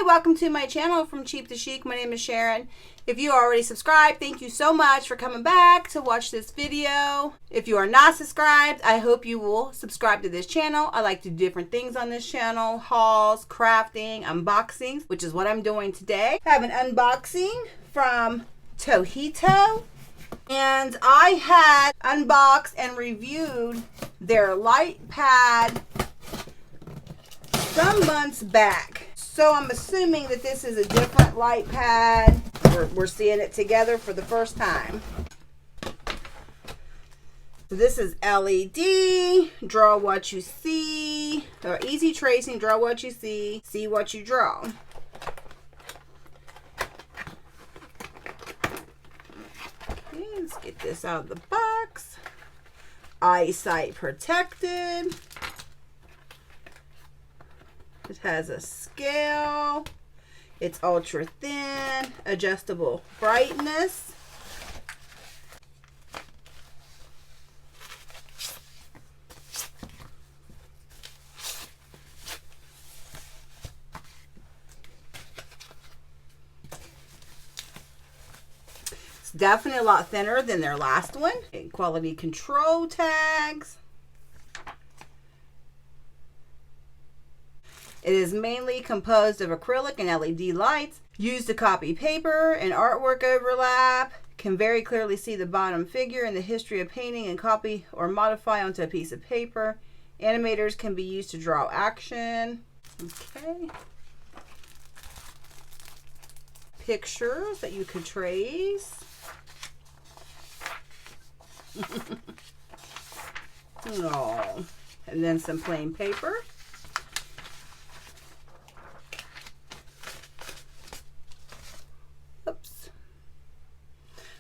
Hi, welcome to my channel From Cheap to Chic. My name is Sharon. If you are already subscribed, thank you so much for coming back to watch this video. If you are not subscribed, I hope you will subscribe to this channel. I like to do different things on this channel: hauls, crafting, unboxings, which is what I'm doing today. I have an unboxing from TOHETO, and I had unboxed and reviewed their light pad some months back. So I'm assuming that this is a different light pad. We're seeing it together for the first time. So this is LED, draw what you see, or easy tracing, draw what you see what you draw. Okay, let's get this out of the box. Eyesight protected. It has a scale. It's ultra thin, adjustable brightness. It's definitely a lot thinner than their last one. Quality control tags. It is mainly composed of acrylic and LED lights. Used to copy paper and artwork overlap. Can very clearly see the bottom figure and the history of painting and copy or modify onto a piece of paper. Animators can be used to draw action. Okay. Pictures that you could trace. Oh. And then some plain paper.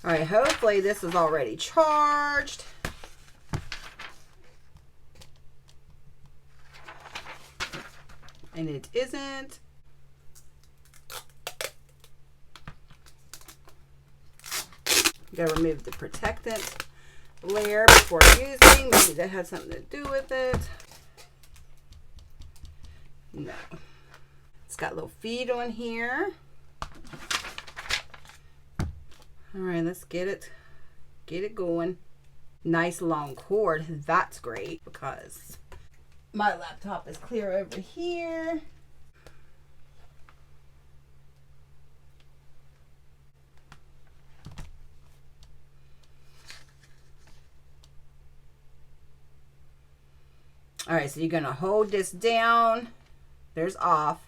All right, hopefully this is already charged. And it isn't. Gotta remove the protectant layer before using. Maybe that has something to do with it. No. It's got little feet on here. All right, let's get it going. Nice long cord. That's great because my laptop is clear over here. All right, so you're gonna hold this down. There's off.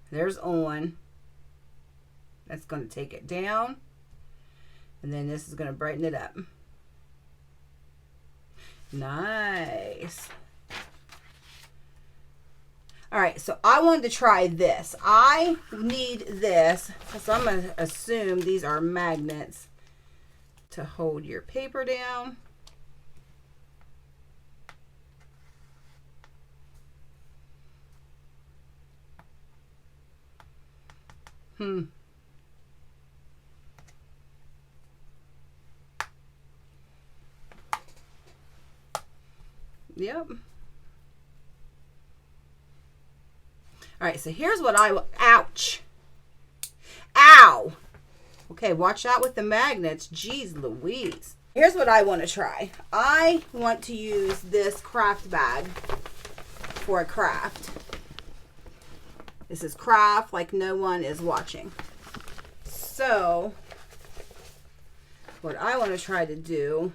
There's on. That's gonna take it down. And then this is going to brighten it up. Nice. All right, so I wanted to try this. I need this, so I'm going to assume these are magnets to hold your paper down. Yep. All right, so here's what ouch. Ow. Okay, watch out with the magnets. Jeez Louise. Here's what I want to try. I want to use this craft bag for a craft. This is craft like no one is watching. So, what I want to try to do,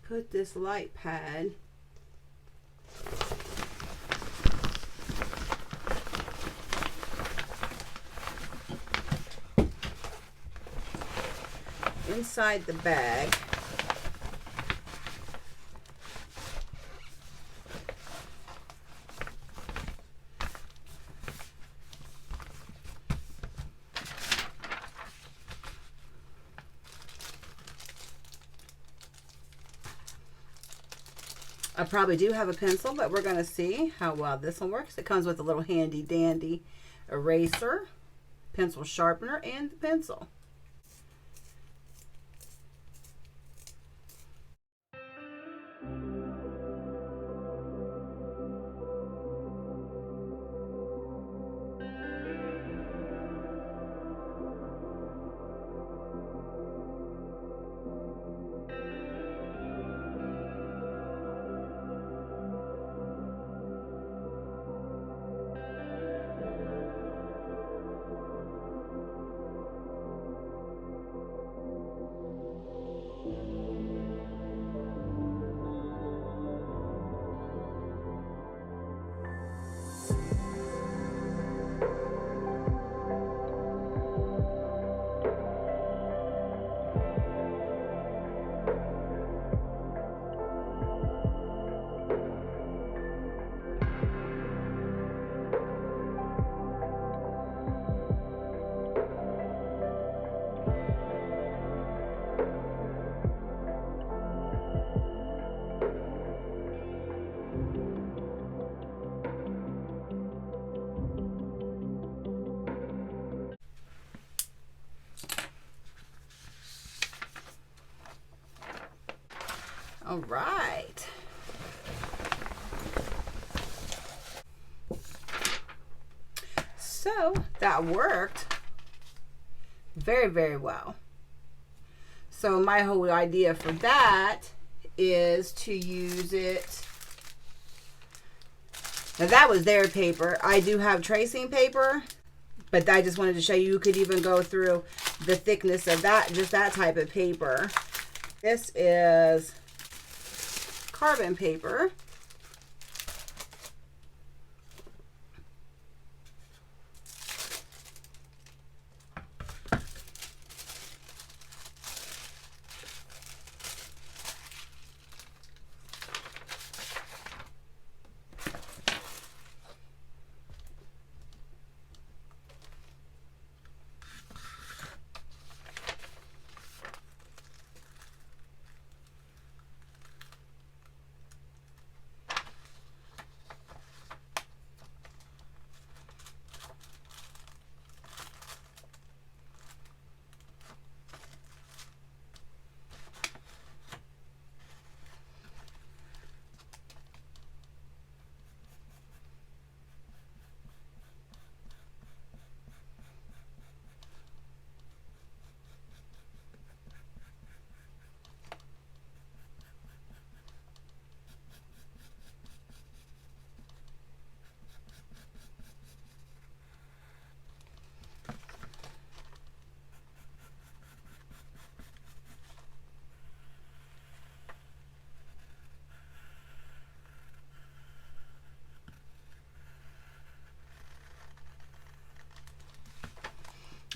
put this light pad inside the bag. I probably do have a pencil, but we're going to see how well this one works. It comes with a little handy dandy eraser, pencil sharpener, and the pencil. All right. So that worked very, very well. So my whole idea for that is to use it. Now that was their paper. I do have tracing paper, but I just wanted to show you could even go through the thickness of that, just that type of paper. This is carbon paper.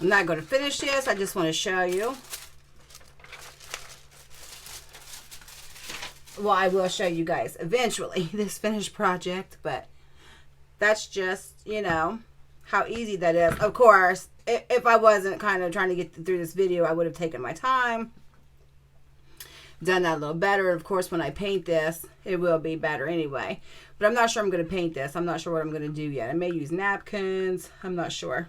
I'm not going to finish this. I just want to show you. Well, I will show you guys eventually this finished project, but that's just, you know, how easy that is. Of course, if I wasn't kind of trying to get through this video, I would have taken my time, done that a little better. Of course, when I paint this, it will be better anyway. But I'm not sure I'm going to paint this. I'm not sure what I'm going to do yet. I may use napkins. I'm not sure.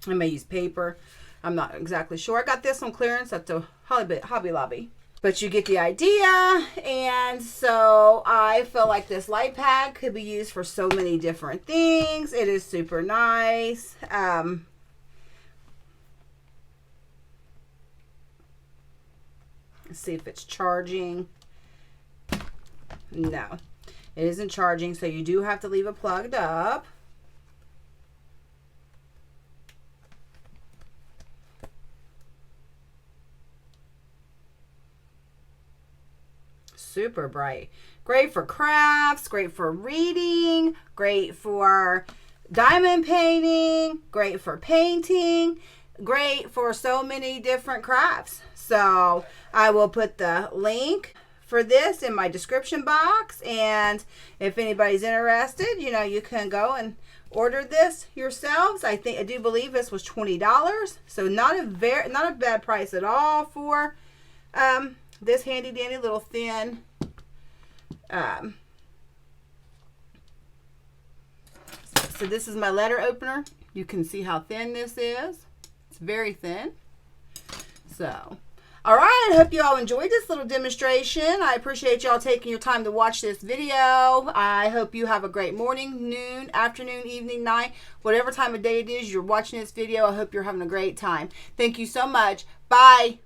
I may use paper. I'm not exactly sure. I got this on clearance at the Hobby Lobby. But you get the idea. And so I feel like this light pad could be used for so many different things. It is super nice. Let's see if it's charging. No, it isn't charging. So you do have to leave it plugged up. Super bright. Great for crafts, great for reading, great for diamond painting, great for painting, great for so many different crafts. So I will put the link for this in my description box, and if anybody's interested, you know, you can go and order this yourselves. I do believe this was $20, so not a bad price at all for this handy dandy little thin so this is my letter opener. You can see how thin this is. It's very thin. So all right, I hope you all enjoyed this little demonstration. I appreciate y'all taking your time to watch this video. I hope you have a great morning, noon, afternoon, evening, night, whatever time of day it is you're watching this video. I hope you're having a great time. Thank you so much. Bye.